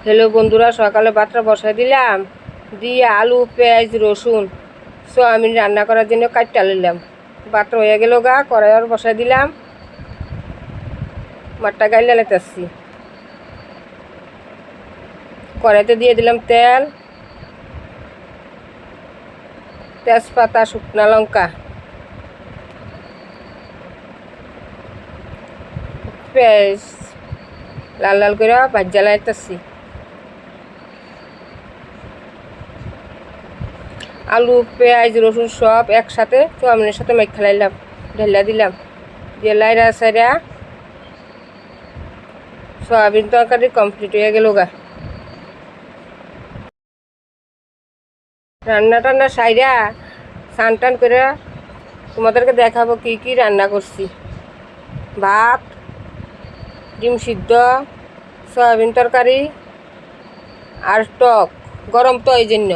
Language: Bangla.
হ্যালো বন্ধুরা, সকালে ভাতটা বসাই দিলাম, দিয়ে আলু পেঁয়াজ রসুন সোয়াবিন রান্না করার জন্য কাটটা নিলাম। ভাতটা হয়ে গেল গা, কড়াইয়ের বসাই দিলাম, মাঠটা গাইলে লেতেছি। কড়াইতে দিয়ে দিলাম তেল, তেজপাতা, শুকনা লঙ্কা, পেঁয়াজ লাল লাল করে ভাজা লাইতেছি। আলু পেঁয়াজ রসুন সব একসাথে চাউমিনের সাথে মেখে লাইলাম, ঢেলা দিলাম, দিয়ে লাইরা সাইরা সয়াবিন তরকারি কমপ্লিট হয়ে গেল গা। রান্না টান্না সাইরা স্নান টান করে তোমাদেরকে দেখাবো কি কি রান্না করছি। ভাত, ডিম সিদ্ধ, সয়াবিন তরকারি আর টক, গরম তো এই জন্য।